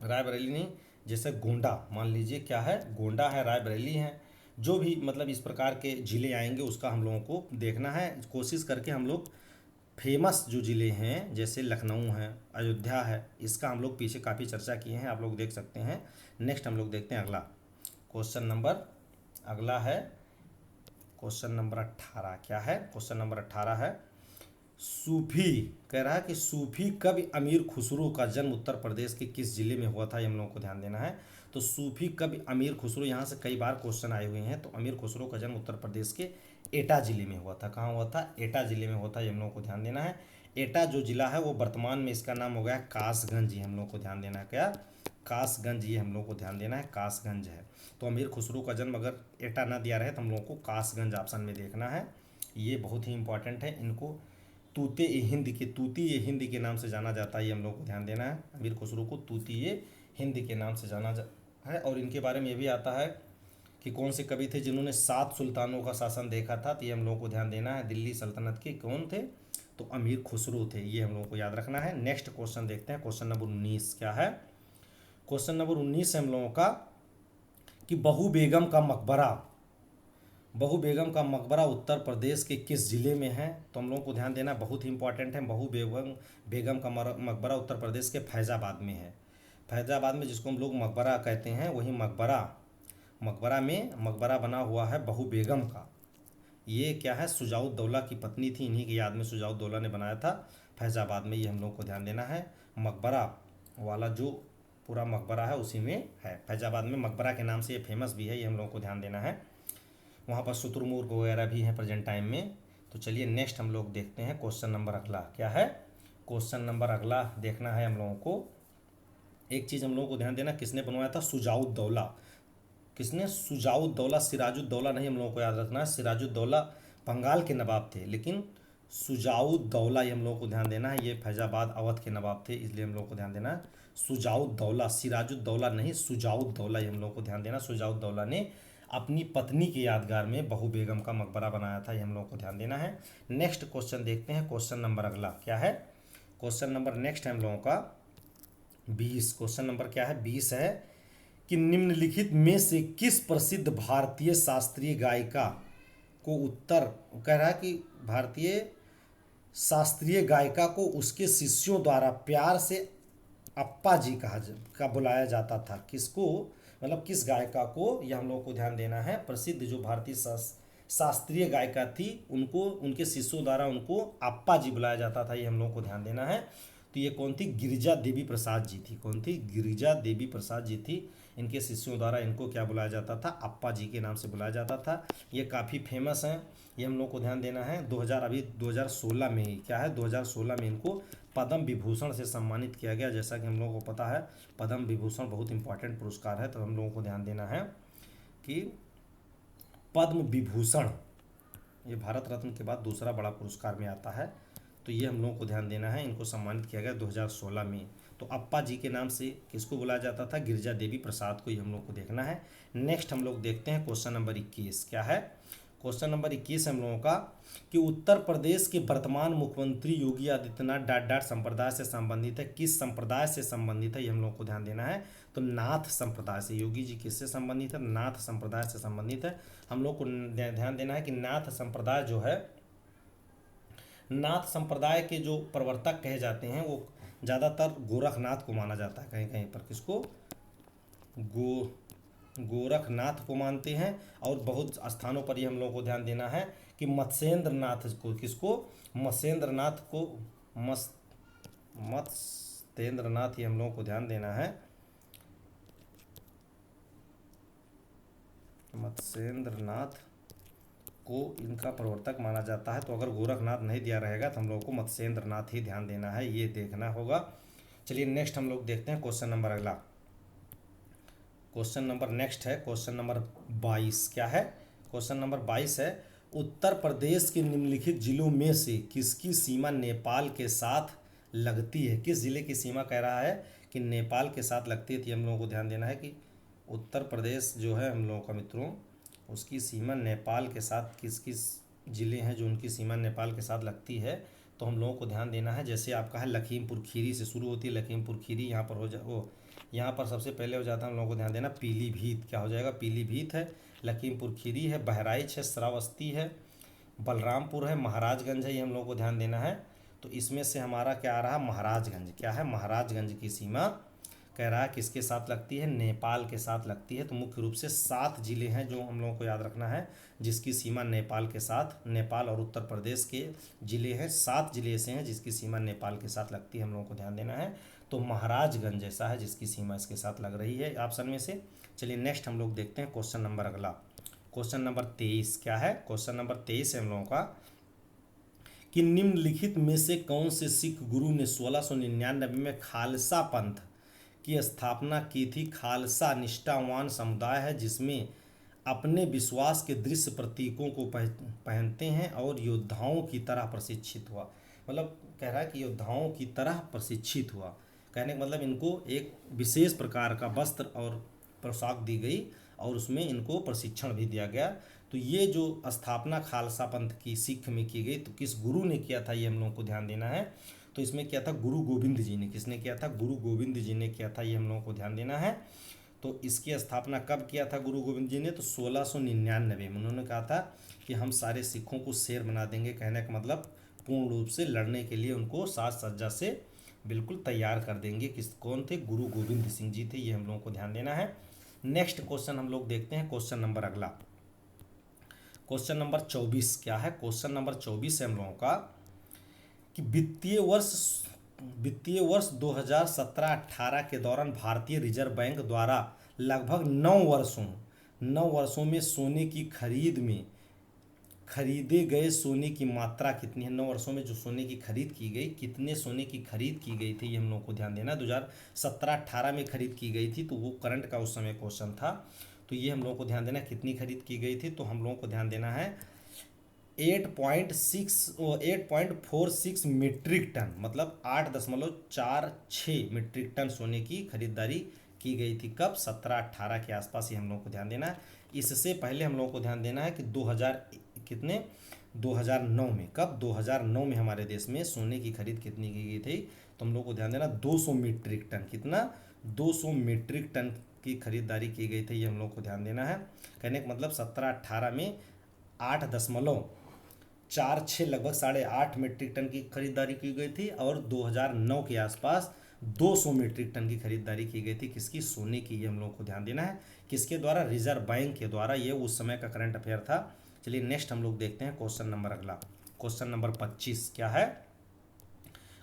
रायबरेली नहीं, जैसे गोंडा, मान लीजिए क्या है? गोंडा है, रायबरेली है। जो भी मतलब इस प्रकार के ज़िले आएंगे उसका हम लोगों को देखना है। कोशिश करके हम लोग फेमस जो ज़िले हैं जैसे लखनऊ है, अयोध्या है, इसका हम लोग पीछे काफ़ी चर्चा किए हैं, आप लोग देख सकते हैं। नेक्स्ट हम लोग देखते हैं अगला क्वेश्चन नंबर। अगला है क्वेश्चन नंबर 18। क्या है? क्वेश्चन नंबर 18 है सूफी, कह रहा है कि सूफी कवि अमीर खुसरो का जन्म उत्तर प्रदेश के किस जिले में हुआ था, ये हम लोगों को ध्यान देना है। तो सूफी कवि अमीर खुसरो, यहाँ से कई बार क्वेश्चन आए हुए हैं। तो अमीर खुसरो का जन्म उत्तर प्रदेश के एटा जिले में हुआ था। कहाँ हुआ था? एटा जिले में हुआ था, ये हम लोगों को ध्यान देना है। एटा जो जिला है वो वर्तमान में इसका नाम हो गया कासगंज, ये हम लोग को ध्यान देना है। क्या? कासगंज, ये हम लोग को ध्यान देना है, कासगंज है। तो अमीर खुसरो का जन्म अगर एटा ना दिया रहे तो हम लोगों को कासगंज ऑप्शन में देखना है। ये बहुत ही इंपॉर्टेंट है। इनको तूते हिंद के नाम से जाना जाता है, ये हम लोग को ध्यान देना है। अमीर खुसरो को तूती हिंद के नाम से जाना है। और इनके बारे में ये भी आता है कि कौन से कवि थे जिन्होंने 7 सुल्तानों का शासन देखा था, तो ये हम लोग को ध्यान देना है। दिल्ली सल्तनत के कौन थे? तो अमीर खुसरो थे, ये हम लोगों को याद रखना है। नेक्स्ट क्वेश्चन देखते हैं, क्वेश्चन नंबर 19। क्या है? क्वेश्चन नंबर 19 है हम लोगों का कि बहू बेगम का मकबरा उत्तर प्रदेश के किस जिले में है, तो हम लोगों को ध्यान देना, बहुत ही इंपॉर्टेंट है। बेगम का मकबरा उत्तर प्रदेश के फैज़ाबाद में है। फैज़ाबाद में जिसको हम लोग मकबरा कहते हैं, वही मकबरा बना हुआ है बहू बेगम का। ये क्या है? शुजाउद्दौला की पत्नी थी, इन्हीं की याद में शुजाउद्दौला ने बनाया था फैज़ाबाद में, ये हम लोग को ध्यान देना है। मकबरा वाला जो पूरा मकबरा है उसी में है, फैज़ाबाद में मकबरा के नाम से ये फेमस भी है, ये हम लोगों को ध्यान देना है। वहाँ पर शुतुरमुर्ग वगैरह भी हैं प्रेजेंट टाइम में। तो चलिए नेक्स्ट हम लोग देखते हैं क्वेश्चन नंबर अगला। क्या है? क्वेश्चन नंबर अगला देखना है हम लोगों को। एक चीज़ हम लोगों को ध्यान देना, किसने बनवाया था? शुजाउद्दौला। किसने? शुजाउद्दौला, सिराजुद्दौला नहीं, हम लोगों को याद रखना है। सिराजुद्दौला बंगाल के नवाब थे, लेकिन शुजाउद्दौला ये हम लोगों को ध्यान देना है, ये फैज़ाबाद अवध के नवाब थे, इसलिए हम लोग को ध्यान देना है शुजाउद्दौला। सिराजुद्दौला नहीं, शुजाउद्दौला, ये हम लोग को ध्यान देना। शुजाउद्दौला ने अपनी पत्नी के यादगार में बहू बेगम का मकबरा बनाया था, ये हम लोग को ध्यान देना है। नेक्स्ट क्वेश्चन देखते हैं, क्वेश्चन नंबर अगला। क्या है? क्वेश्चन नंबर नेक्स्ट है हम लोगों का 20। क्वेश्चन नंबर क्या है? 20 है कि निम्नलिखित में से किस प्रसिद्ध भारतीय शास्त्रीय गायिका को उत्तर, कह रहा है कि भारतीय शास्त्रीय गायिका को उसके शिष्यों द्वारा प्यार से अप्पा जी का बुलाया जाता था। किसको? मतलब किस गायिका को, यह हम लोग को ध्यान देना है। प्रसिद्ध जो भारतीय शास्त्रीय गायिका थी, उनको उनके शिष्यों द्वारा उनको अप्पा जी बुलाया जाता था, ये हम लोग को ध्यान देना है। तो ये कौन थी? गिरिजा देवी प्रसाद जी थी। कौन थी? गिरिजा देवी प्रसाद जी थी। इनके शिष्यों द्वारा इनको क्या बुलाया जाता था? अप्पा जी के नाम से बुलाया जाता था। ये काफ़ी फेमस हैं, ये हम लोग को ध्यान देना है। 2016 में ही, क्या है, 2016 में इनको पद्म विभूषण से सम्मानित किया गया। जैसा कि हम लोगों को पता है पद्म विभूषण बहुत इंपॉर्टेंट पुरस्कार है, तो हम लोगों को ध्यान देना है कि पद्म विभूषण ये भारत रत्न के बाद दूसरा बड़ा पुरस्कार में आता है, तो ये हम लोगों को ध्यान देना है। इनको सम्मानित किया गया 2016 में। तो अप्पा जी के नाम से किसको बुलाया जाता था? गिरिजा देवी प्रसाद को, ये हम लोग को देखना है। नेक्स्ट हम लोग देखते हैं क्वेश्चन नंबर 21। क्या है? क्वेश्चन नंबर 21 हम लोगों का कि उत्तर प्रदेश के वर्तमान मुख्यमंत्री योगी आदित्यनाथ डॉट डॉट संप्रदाय से संबंधित है। किस संप्रदाय से संबंधित है, ये हम लोग को ध्यान देना है। तो नाथ संप्रदाय से। योगी जी किससे संबंधित है? नाथ संप्रदाय से संबंधित है। हम लोग को ध्यान देना है कि नाथ संप्रदाय जो है, नाथ संप्रदाय के जो प्रवर्तक कहे जाते हैं वो ज़्यादातर गोरखनाथ को माना जाता है। कहीं कहीं पर किसको? गोरखनाथ को मानते हैं। और बहुत स्थानों पर ये हम लोगों को ध्यान देना है कि मत्स्येंद्र नाथ को, किसको? मत्स्येंद्र नाथ को, मत्स्येंद्र नाथ, ये हम लोगों को ध्यान देना है। मत्स्येंद्र नाथ को इनका प्रवर्तक माना जाता है। तो अगर गोरखनाथ नहीं दिया रहेगा तो हम लोगों को मत्स्येंद्र नाथ ही ध्यान देना है, ये देखना होगा। चलिए नेक्स्ट हम लोग देखते हैं क्वेश्चन नंबर अगला। क्वेश्चन नंबर नेक्स्ट है क्वेश्चन नंबर 22। क्या है? क्वेश्चन नंबर 22 है, उत्तर प्रदेश के निम्नलिखित जिलों में से किसकी सीमा नेपाल के साथ लगती है? किस जिले की सीमा कह रहा है कि नेपाल के साथ लगती है? तो ये हम लोगों को ध्यान देना है कि उत्तर प्रदेश जो है हम लोगों का मित्रों, उसकी सीमा नेपाल के साथ किस किस जिले हैं जो उनकी सीमा नेपाल के साथ लगती है? तो हम लोगों को ध्यान देना है, जैसे आपका है लखीमपुर खीरी से शुरू होती है, लखीमपुर खीरी यहाँ पर हो जा वो यहाँ पर सबसे पहले हो जाता है, हम लोगों को ध्यान देना पीलीभीत। क्या हो जाएगा? पीलीभीत है, लखीमपुर खीरी है, बहराइच है, श्रावस्ती है, बलरामपुर है, महाराजगंज है, ये हम लोगों को ध्यान देना है। तो इसमें से हमारा क्या आ रहा? महाराजगंज। क्या है? महाराजगंज की सीमा कह रहा है किसके साथ लगती है? नेपाल के साथ लगती है। तो मुख्य रूप से 7 जिले हैं जो हम लोगों को याद रखना है जिसकी सीमा नेपाल के साथ, नेपाल और उत्तर प्रदेश के जिले हैं, 7 जिले ऐसे हैं जिसकी सीमा नेपाल के साथ लगती है, हम लोगों को ध्यान देना है। तो महाराजगंज ऐसा है जिसकी सीमा इसके साथ लग रही है ऑप्शन में से। चलिए नेक्स्ट हम लोग देखते हैं क्वेश्चन नंबर अगला, क्वेश्चन नंबर 23। क्या है? क्वेश्चन नंबर 23 है हम लोगों का कि निम्नलिखित में से कौन से सिख गुरु ने 1699 में खालसा पंथ की स्थापना की थी? खालसा निष्ठावान समुदाय है जिसमें अपने विश्वास के दृश्य प्रतीकों को पहनते हैं और योद्धाओं की तरह प्रशिक्षित हुआ। मतलब कह रहा है कि योद्धाओं की तरह प्रशिक्षित हुआ, कहने का मतलब इनको एक विशेष प्रकार का वस्त्र और पोशाक दी गई और उसमें इनको प्रशिक्षण भी दिया गया। तो ये जो स्थापना खालसा पंथ की सिख में की गई तो किस गुरु ने किया था, ये हम लोगों को ध्यान देना है। तो इसमें क्या था? गुरु गोविंद जी ने। किसने किया था? गुरु गोविंद जी ने किया था, ये हम लोगों को ध्यान देना है। तो इसकी स्थापना कब किया था गुरु गोविंद जी ने? तो 1699 में उन्होंने कहा था कि हम सारे सिखों को शेर बना देंगे, कहने का मतलब पूर्ण रूप से लड़ने के लिए उनको साज सज्जा से बिल्कुल तैयार कर देंगे। कौन थे? गुरु गोविंद सिंह जी थे, ये हम लोगों को ध्यान देना है। नेक्स्ट क्वेश्चन हम लोग देखते हैं, क्वेश्चन नंबर अगला, क्वेश्चन नंबर 24। क्या है? क्वेश्चन नंबर 24 है हम लोगों का कि वित्तीय वर्ष 2017-18 के दौरान भारतीय रिजर्व बैंक द्वारा लगभग 9 वर्षों में सोने की खरीद में खरीदे गए सोने की मात्रा कितनी है? 9 वर्षों में जो सोने की खरीद की गई, कितने सोने की खरीद की गई थी, ये हम लोगों को ध्यान देना है। 2017-18 में खरीद की गई थी तो वो करंट का उस समय क्वेश्चन था, तो ये हम लोगों को ध्यान देना है कितनी खरीद की गई थी। तो हम लोगों को ध्यान देना है 8.46 मीट्रिक टन, मतलब 8.46 मीट्रिक टन सोने की खरीदारी की गई थी। कब? 17-18 के आसपास, ही हम लोगों को ध्यान देना है। इससे पहले हम लोगों को ध्यान देना है कि 2009 में, कब? 2009 में हमारे देश में सोने की खरीद कितनी की गई थी? तो हम लोग को ध्यान देना 200 मीट्रिक टन। कितना? 200 मीट्रिक टन की खरीदारी की गई थी, ये हम लोग को ध्यान देना है। कहने का मतलब 17-18 में 8.46 लगभग 8.5 मीट्रिक टन की खरीदारी की गई थी और 2009 के आसपास 200 मीट्रिक टन की खरीदारी की गई थी। किसकी? सोने की, ये हम लोग को ध्यान देना है। किसके द्वारा? रिजर्व बैंक के द्वारा। ये उस समय का करंट अफेयर था। चलिए नेक्स्ट हम लोग देखते हैं क्वेश्चन नंबर अगला, क्वेश्चन नंबर 25। क्या है?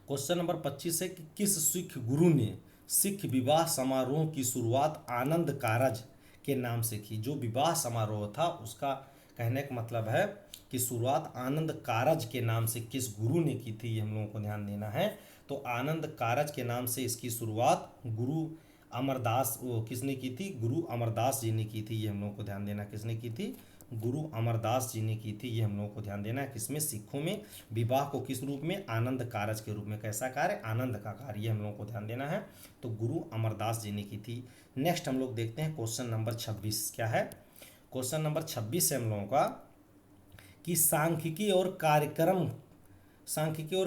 क्वेश्चन नंबर 25 है कि किस सिख गुरु ने सिख विवाह समारोह की शुरुआत आनंद कारज के नाम से की? जो विवाह समारोह था उसका कहने का मतलब है कि शुरुआत आनंद कारज के नाम से किस गुरु ने की थी, ये हम लोगों को ध्यान देना है। तो आनंद कारज के नाम से इसकी शुरुआत गुरु अमरदास, वो किसने की थी? गुरु अमरदास जी ने की थी, ये हम लोगों को ध्यान देना। किसने की थी? गुरु अमरदास जी ने की थी, ये हम लोगों को ध्यान देना है। किसमें? सिखों में विवाह को किस रूप में? आनंद कारज के रूप में। कैसा कार्य? आनंद का कार्य, ये हम लोगों को ध्यान देना है। तो गुरु अमरदास जी ने की थी। नेक्स्ट हम लोग देखते हैं क्वेश्चन नंबर 26। क्या है? क्वेश्चन नंबर 26 है हम लोगों का कि सांख्यिकी और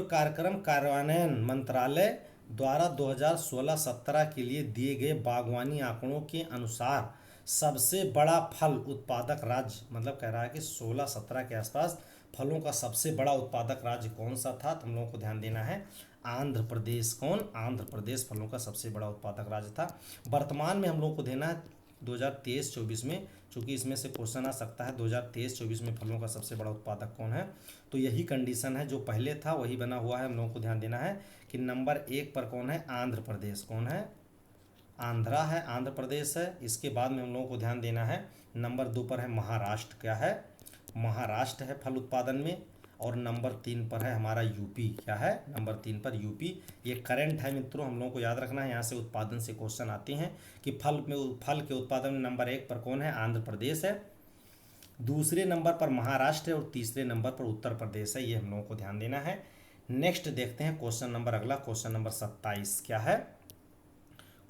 कार्यक्रम कार्यान्वयन मंत्रालय द्वारा 2016-17 के लिए दिए गए बागवानी आंकड़ों के अनुसार सबसे बड़ा फल उत्पादक राज्य, मतलब कह रहा है कि 16-17 के आसपास फलों का सबसे बड़ा उत्पादक राज्य कौन सा था? तो हम लोगों को ध्यान देना है आंध्र प्रदेश। कौन? आंध्र प्रदेश फलों का सबसे बड़ा उत्पादक राज्य था। वर्तमान में हम लोगों को देना है 2023-24 में, चूँकि इसमें से क्वेश्चन आ सकता है 2023-24 में फलों का सबसे बड़ा उत्पादक कौन है। तो यही कंडीशन है, जो पहले था वही बना हुआ है। हम लोगों को ध्यान देना है कि नंबर 1 पर कौन है? आंध्र प्रदेश। कौन है? आंध्रा है, आंध्र प्रदेश है। इसके बाद में हम लोगों को ध्यान देना है नंबर 2 पर है महाराष्ट्र। क्या है? महाराष्ट्र है फल उत्पादन में। और नंबर 3 पर है हमारा यूपी। क्या है? नंबर 3 पर यूपी। ये करंट है मित्रों, हम लोगों को याद रखना है। यहाँ से उत्पादन से क्वेश्चन आते हैं कि फल के उत्पादन में नंबर 1 पर कौन है? आंध्र प्रदेश है, दूसरे नंबर पर महाराष्ट्र है और तीसरे नंबर पर उत्तर प्रदेश है। ये हम लोगों को ध्यान देना है। नेक्स्ट देखते हैं क्वेश्चन नंबर अगला, क्वेश्चन नंबर 27 क्या है?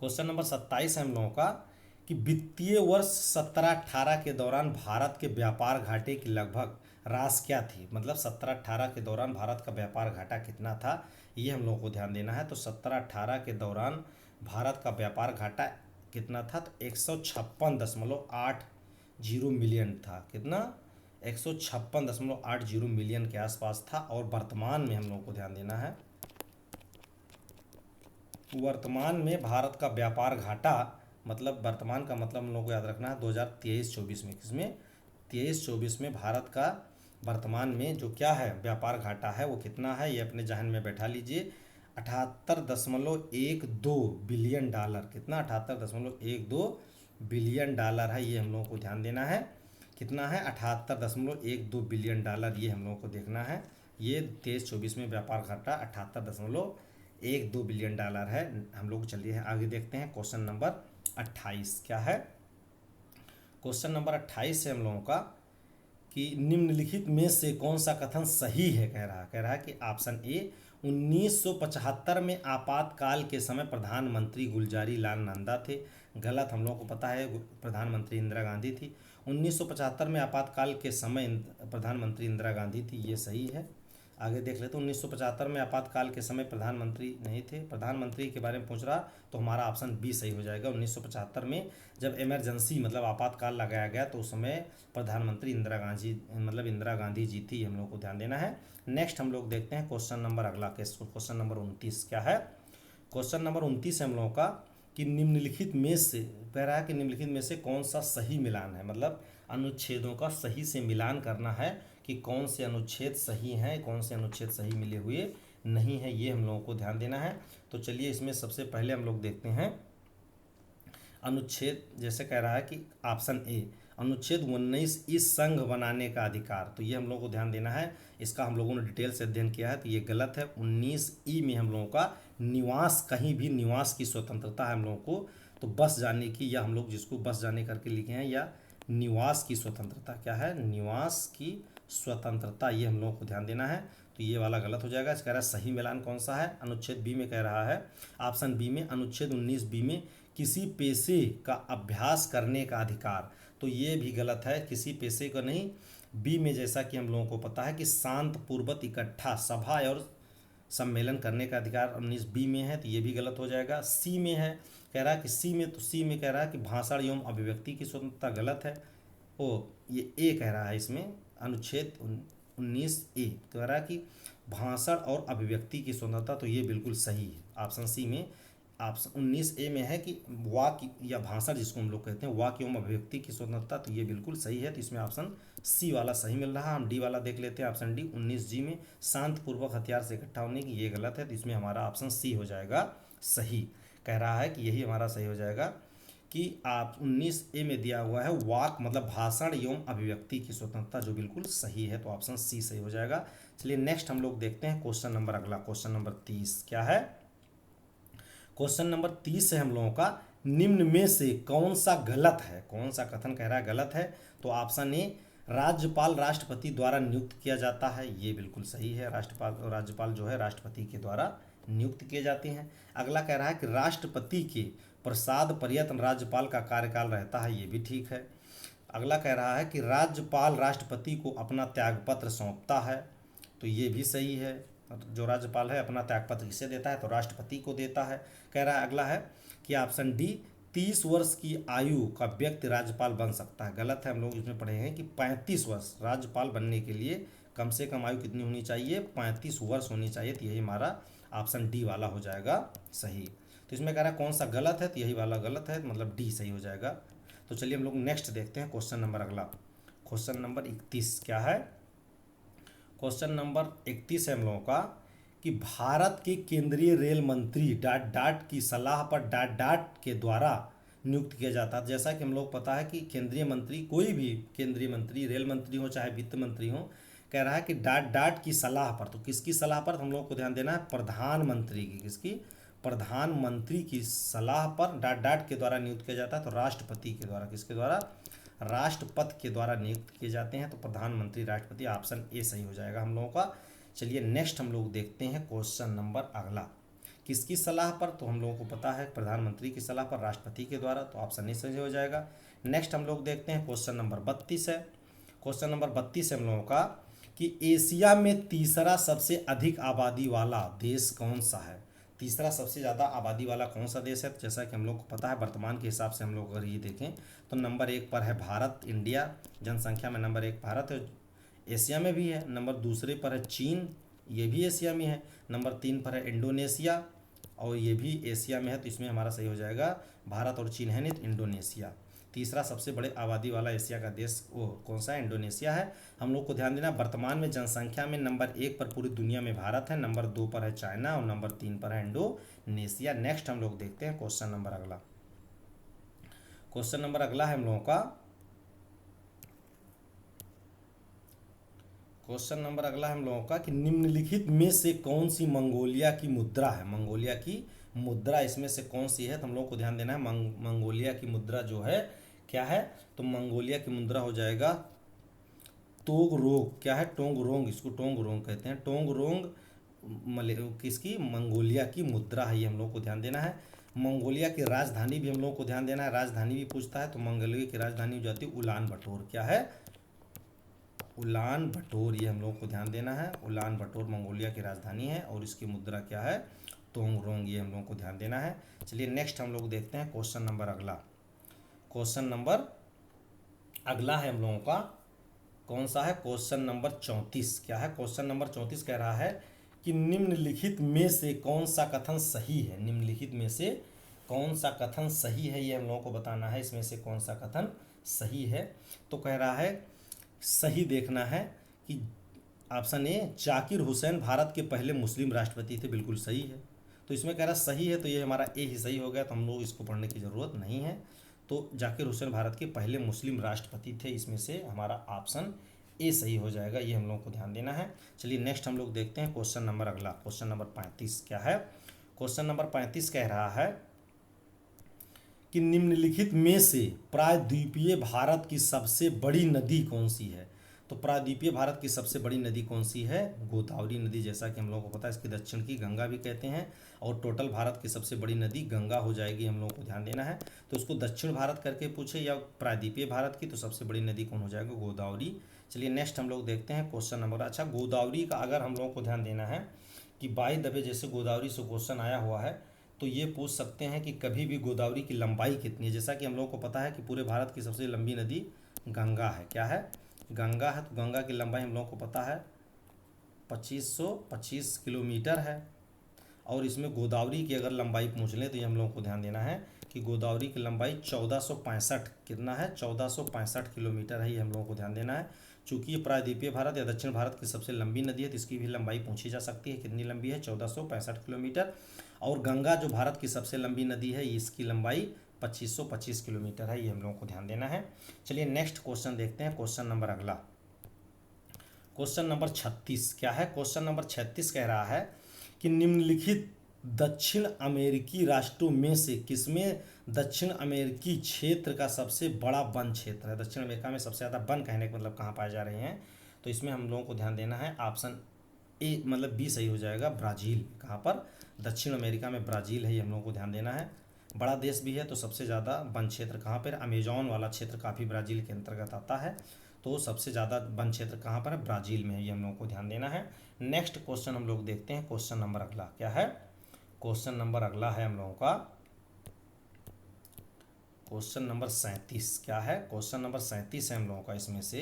क्वेश्चन नंबर 27 है हम लोगों का कि वित्तीय वर्ष 17-18 के दौरान भारत के व्यापार घाटे की लगभग राशि क्या थी? मतलब 17-18 के दौरान भारत का व्यापार घाटा कितना था, ये हम लोगों को ध्यान देना है। तो 17-18 के दौरान भारत का व्यापार घाटा कितना था? तो 156.80 मिलियन था। कितना? 156.80 मिलियन के आसपास था। और वर्तमान में हम लोगों को ध्यान देना है, वर्तमान में भारत का व्यापार घाटा, मतलब वर्तमान का मतलब हम लोग को याद रखना है 2023-24 में। किसमें? 23-24 में भारत का वर्तमान में जो क्या है व्यापार घाटा है वो कितना है, ये अपने जहन में बैठा लीजिए। 78.12 बिलियन डॉलर। कितना? 78.12 बिलियन डॉलर है। ये हम लोगों को ध्यान देना है। कितना है? 78.12 बिलियन डॉलर। ये हम लोगों को देखना है। ये 23-24 में व्यापार घाटा 78.12 बिलियन डॉलर है। हम लोग चलिए आगे देखते हैं क्वेश्चन नंबर 28 क्या है? क्वेश्चन नंबर 28 है हम लोगों का कि निम्नलिखित में से कौन सा कथन सही है? कह रहा है कि ऑप्शन ए, 1975 में आपातकाल के समय प्रधानमंत्री गुलजारी लाल नंदा थे। गलत, हम लोगों को पता है प्रधानमंत्री इंदिरा गांधी थी। 1975 में आपातकाल के समय प्रधानमंत्री इंदिरा गांधी थी, ये सही है। आगे देख लेते हैं। 1975 में आपातकाल के समय प्रधानमंत्री नहीं थे। प्रधानमंत्री के बारे में पूछ रहा तो हमारा ऑप्शन बी सही हो जाएगा। 1975 में जब इमरजेंसी मतलब आपातकाल लगाया गया तो उस समय प्रधानमंत्री इंदिरा गांधी जी थी। हम लोग को ध्यान देना है। नेक्स्ट हम लोग देखते हैं क्वेश्चन नंबर अगला, क्वेश्चन नंबर 29 क्या है? क्वेश्चन नंबर 29 है हम लोगों का कि निम्नलिखित में से, कह रहा है कि निम्नलिखित में से कौन सा सही मिलान है, मतलब अनुच्छेदों का सही से मिलान करना है कि कौन से अनुच्छेद सही हैं, कौन से अनुच्छेद सही मिले हुए नहीं है, ये हम लोगों को ध्यान देना है। तो चलिए इसमें सबसे पहले हम लोग देखते हैं अनुच्छेद, जैसे कह रहा है कि ऑप्शन ए, अनुच्छेद 19 इस संघ बनाने का अधिकार। तो ये हम लोगों को ध्यान देना है। इसका हम लोगों ने डिटेल से अध्ययन किया है, तो ये गलत है। 19 में हम लोगों का निवास, कहीं भी निवास की स्वतंत्रता है हम लोगों को। तो बस जाने की, या हम लोग जिसको बस जाने करके लिखे हैं, या निवास की स्वतंत्रता। क्या है? निवास की स्वतंत्रता, ये हम लोगों को ध्यान देना है। तो ये वाला गलत हो जाएगा। कह रहा है सही मिलान कौन सा है? अनुच्छेद बी में कह रहा है, ऑप्शन बी में, अनुच्छेद 19 बी में किसी पेशे का अभ्यास करने का अधिकार। तो ये भी गलत है, किसी पेशे का नहीं। बी में जैसा कि हम लोगों को पता है कि शांत पूर्वक इकट्ठा सभा और सम्मेलन करने का अधिकार 19 बी में है, तो ये भी गलत हो जाएगा। सी में है, कह रहा है कि सी में कह रहा है कि भाषण एवं अभिव्यक्ति की स्वतंत्रता, गलत है। ये ए कह रहा है इसमें, अनुच्छेद 19 ए कह रहा है कि भाषण और अभिव्यक्ति की स्वतंत्रता, तो ये बिल्कुल सही है। ऑप्शन सी में, ऑप्शन 19 ए में है कि वाक या भाषण जिसको हम लोग कहते हैं, वाक एवं अभिव्यक्ति की स्वतंत्रता, तो ये बिल्कुल सही है। तो इसमें ऑप्शन सी वाला सही मिल रहा है। हम डी वाला देख लेते हैं, ऑप्शन डी 19 जी में शांतपूर्वक हथियार से इकट्ठा होने की, ये गलत है। तो इसमें हमारा ऑप्शन सी हो जाएगा सही। कह रहा है कि यही हमारा सही हो जाएगा कि आप 19 ए में दिया हुआ है वाक मतलब भाषण एवं अभिव्यक्ति की स्वतंत्रता, जो बिल्कुल सही है। तो ऑप्शन सी सही हो जाएगा। चलिए नेक्स्ट हम लोग देखते हैं क्वेश्चन नंबर अगला, क्वेश्चन नंबर 30 क्या है? क्वेश्चन नंबर 30 है हम लोगों का, निम्न में से कौन सा गलत है? कौन सा कथन कह रहा है गलत है? तो ऑप्शन ए, राज्यपाल राष्ट्रपति द्वारा नियुक्त किया जाता है, ये बिल्कुल सही है। राज्यपाल जो है राष्ट्रपति के द्वारा नियुक्त किए जाते हैं। अगला कह रहा है कि राष्ट्रपति के प्रसाद पर्यटन राज्यपाल का कार्यकाल रहता है, ये भी ठीक है। अगला कह रहा है कि राज्यपाल राष्ट्रपति को अपना त्यागपत्र सौंपता है, तो ये भी सही है। जो राज्यपाल है अपना त्यागपत्र किसे देता है? तो राष्ट्रपति को देता है। कह रहा है अगला है कि ऑप्शन डी, 30 वर्ष की आयु का व्यक्ति राज्यपाल बन सकता है, गलत है। हम लोग इसमें पढ़े हैं कि 35 वर्ष राज्यपाल बनने के लिए कम से कम आयु कितनी होनी चाहिए? 35 वर्ष होनी चाहिए। तो यही हमारा ऑप्शन डी वाला हो जाएगा सही। तो इसमें कह रहा है कौन सा गलत है? तो यही वाला गलत है, मतलब डी सही हो जाएगा। तो चलिए हम लोग नेक्स्ट देखते हैं क्वेश्चन नंबर अगला, क्वेश्चन नंबर 31 क्या है? क्वेश्चन नंबर 31 है हम लोगों का कि भारत के केंद्रीय रेल मंत्री डाट की सलाह पर डाट के द्वारा नियुक्त किया जाता है। जैसा कि हम लोग पता है कि केंद्रीय मंत्री, कोई भी केंद्रीय मंत्री, रेल मंत्री हो चाहे वित्त मंत्री हो, कह रहा है कि डाट डाट की सलाह पर, तो किसकी सलाह पर, तो हम लोग को ध्यान देना है प्रधानमंत्री की, किसकी, प्रधानमंत्री की सलाह पर डाट डाट के द्वारा नियुक्त किया जाता है, तो राष्ट्रपति के द्वारा, किसके द्वारा, राष्ट्रपति के द्वारा नियुक्त किए जाते हैं, तो प्रधानमंत्री राष्ट्रपति, ऑप्शन ए सही हो जाएगा हम लोगों का। चलिए नेक्स्ट हम लोग देखते हैं क्वेश्चन नंबर अगला, किसकी सलाह पर, तो हम लोगों को पता है प्रधानमंत्री की सलाह पर, राष्ट्रपति के द्वारा, तो ऑप्शन ए सही हो जाएगा। नेक्स्ट हम लोग देखते हैं क्वेश्चन नंबर 32 है। क्वेश्चन नंबर 32 है हम लोगों का कि एशिया में तीसरा सबसे अधिक आबादी वाला देश कौन सा है, तीसरा सबसे ज़्यादा आबादी वाला कौन सा देश है, तो जैसा कि हम लोग को पता है वर्तमान के हिसाब से हम लोग अगर ये देखें तो नंबर 1 पर है भारत, इंडिया, जनसंख्या में नंबर 1 भारत है, एशिया में भी है। नंबर दूसरे पर है चीन, ये भी एशिया में है। नंबर 3 पर है इंडोनेशिया, और ये भी एशिया में है, तो इसमें हमारा सही हो जाएगा भारत और चीन है नहीं तो इंडोनेशिया। तीसरा सबसे बड़े आबादी वाला एशिया का देश वो कौन सा है, इंडोनेशिया है। हम लोग को ध्यान देना वर्तमान में जनसंख्या में नंबर 1 पर पूरी दुनिया में भारत है, नंबर 2 पर है चाइना और नंबर 3 पर है इंडोनेशिया। नेक्स्ट हम लोग देखते हैं क्वेश्चन नंबर अगला। क्वेश्चन नंबर अगला है हम लोगों का, क्वेश्चन नंबर अगला है हम लोगों का कि निम्नलिखित में से कौन सी मंगोलिया की मुद्रा है, मंगोलिया की मुद्रा इसमें से कौन सी है, तो हम लोग को ध्यान देना है मंगोलिया की मुद्रा जो है क्या है, तो मंगोलिया की मुद्रा हो जाएगा तोंगरोंग, क्या है टोंगरोंग, इसको टोंगरोंग कहते हैं, टोंगरोंग किसकी, मंगोलिया की मुद्रा है, ये हम लोग को ध्यान देना है। मंगोलिया की राजधानी भी हम लोग को ध्यान देना है, राजधानी भी पूछता है, तो मंगोलिया की राजधानी हो जाती है उलान बटोर, क्या है, उलान बटोर, ये हम लोग को ध्यान देना है। उलान बटोर मंगोलिया की राजधानी है और इसकी मुद्रा क्या है, तोंगरोंग, ये हम लोग को ध्यान देना है। चलिए नेक्स्ट हम लोग देखते हैं क्वेश्चन नंबर अगला। क्वेश्चन नंबर अगला है हम लोगों का कौन सा है, क्वेश्चन नंबर 34, क्या है, क्वेश्चन नंबर 34 कह रहा है कि निम्नलिखित में से कौन सा कथन सही है, निम्नलिखित में से कौन सा कथन सही है, ये हम लोगों को बताना है, इसमें से कौन सा कथन सही है। तो कह रहा है सही देखना है कि ऑप्शन ए जाकिर हुसैन भारत के पहले मुस्लिम राष्ट्रपति थे, बिल्कुल सही है। तो इसमें कह रहा सही है, तो ये हमारा ए ही सही हो गया, तो हम लोग इसको पढ़ने की ज़रूरत नहीं है। तो जाकिर हुसैन भारत के पहले मुस्लिम राष्ट्रपति थे, इसमें से हमारा ऑप्शन ए सही हो जाएगा, ये हम लोग को ध्यान देना है। चलिए नेक्स्ट हम लोग देखते हैं क्वेश्चन नंबर अगला, क्वेश्चन नंबर 35 क्या है, क्वेश्चन नंबर 35 कह रहा है कि निम्नलिखित में से प्रायद्वीपीय भारत की सबसे बड़ी नदी कौन सी है। तो प्रायद्वीपीय भारत की सबसे बड़ी नदी कौन सी है, गोदावरी नदी, जैसा कि हम लोगों को पता है, इसकी दक्षिण की गंगा भी कहते हैं, और टोटल भारत की सबसे बड़ी नदी गंगा हो जाएगी, हम लोगों को ध्यान देना है। तो उसको दक्षिण भारत करके पूछे या प्रायद्वीपीय भारत की, तो सबसे बड़ी नदी कौन हो जाएगा, गोदावरी। चलिए नेक्स्ट हम लोग देखते हैं क्वेश्चन नंबर, अच्छा गोदावरी का अगर हम लोगों को ध्यान देना है कि बाई दबे जैसे गोदावरी से क्वेश्चन आया हुआ है, तो ये पूछ सकते हैं कि कभी भी गोदावरी की लंबाई कितनी है। जैसा कि हम लोगों को पता है कि पूरे भारत की सबसे लंबी नदी गंगा है, क्या है, गंगा है। तो गंगा की लंबाई हम लोगों को पता है 2525 किलोमीटर है, और इसमें गोदावरी की अगर लंबाई पूछ लें तो ये हम लोगों को ध्यान देना है कि गोदावरी की लंबाई 1465 कितना है, 1465 किलोमीटर है, ये हम लोगों को ध्यान देना है। चूँकि ये प्रायद्वीपीय भारत या दक्षिण भारत की सबसे लंबी नदी है, तो इसकी भी लंबाई पूछी जा सकती है, कितनी लंबी है, 1465 किलोमीटर। और गंगा जो भारत की सबसे लंबी नदी है, इसकी लंबाई 2525 किलोमीटर है, ये हम लोगों को ध्यान देना है। चलिए नेक्स्ट क्वेश्चन देखते हैं, क्वेश्चन नंबर अगला, क्वेश्चन नंबर 36 क्या है, क्वेश्चन नंबर 36 कह रहा है कि निम्नलिखित दक्षिण अमेरिकी राष्ट्रों में से किसमें दक्षिण अमेरिकी क्षेत्र का सबसे बड़ा वन क्षेत्र है। दक्षिण अमेरिका में सबसे ज़्यादा वन कहने का मतलब कहाँ पाए जा रहे हैं, तो इसमें हम लोगों को ध्यान देना है ऑप्शन ए मतलब बी सही हो जाएगा, ब्राज़ील। कहाँ पर, दक्षिण अमेरिका में ब्राज़ील है, ये हम लोगों को ध्यान देना है। बड़ा देश भी है, तो सबसे ज़्यादा वन क्षेत्र कहाँ पर, अमेजॉन वाला क्षेत्र काफ़ी ब्राज़ील के अंतर्गत आता है, तो सबसे ज़्यादा वन क्षेत्र कहाँ पर है, ब्राज़ील में है, ये हम लोगों को ध्यान देना है। नेक्स्ट क्वेश्चन हम लोग देखते हैं, क्वेश्चन नंबर अगला क्या है, क्वेश्चन नंबर अगला है हम लोगों का क्वेश्चन नंबर 37 क्या है, क्वेश्चन नंबर 37 है हम लोगों का, इसमें से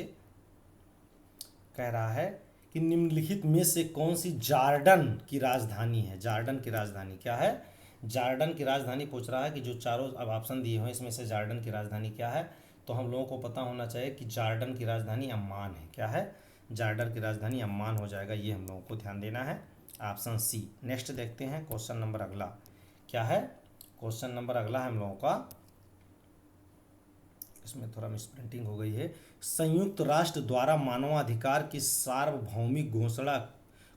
कह रहा है कि निम्नलिखित में से कौन सी जॉर्डन की राजधानी है। जॉर्डन की राजधानी क्या है, जॉर्डन की राजधानी पूछ रहा है कि जो चारों अब ऑप्शन दिए हुए इसमें से जॉर्डन की राजधानी क्या है, तो हम लोगों को पता होना चाहिए कि जॉर्डन की राजधानी अम्मान है, क्या है, जॉर्डन की राजधानी अम्मान हो जाएगा, ये हम लोगों को ध्यान देना है, ऑप्शन सी। नेक्स्ट देखते हैं क्वेश्चन नंबर अगला क्या है, क्वेश्चन नंबर अगला है हम लोगों का, इसमें थोड़ा मिसप्रिंटिंग हो गई है, संयुक्त राष्ट्र द्वारा मानवाधिकार की सार्वभौमिक घोषणा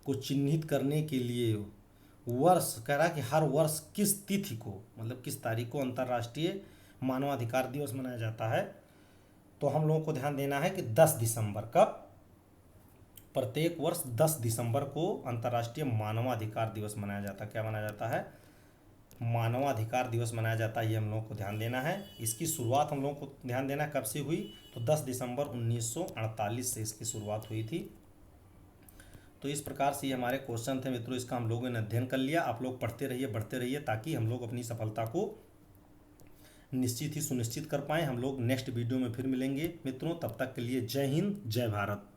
को चिन्हित करने के लिए वर्ष कह रहा है कि हर वर्ष किस तिथि को, मतलब किस तारीख को अंतर्राष्ट्रीय मानवाधिकार दिवस मनाया जाता है। तो हम लोगों को ध्यान देना है कि 10 दिसंबर, कब, प्रत्येक वर्ष 10 दिसंबर को अंतर्राष्ट्रीय मानवाधिकार दिवस मनाया जाता है। क्या मनाया जाता है? मानवाधिकार दिवस मनाया जाता है। ये हम लोगों को ध्यान देना है। इसकी शुरुआत हम लोगों को ध्यान देना है कब से हुई, तो 10 दिसंबर 1948 से इसकी शुरुआत हुई थी। तो इस प्रकार से ये हमारे क्वेश्चन थे मित्रों, इसका हम लोगों ने अध्ययन कर लिया। आप लोग पढ़ते रहिए, बढ़ते रहिए, ताकि हम लोग अपनी सफलता को निश्चित ही सुनिश्चित कर पाएँ। हम लोग नेक्स्ट वीडियो में फिर मिलेंगे मित्रों, तब तक के लिए जय हिंद, जय भारत।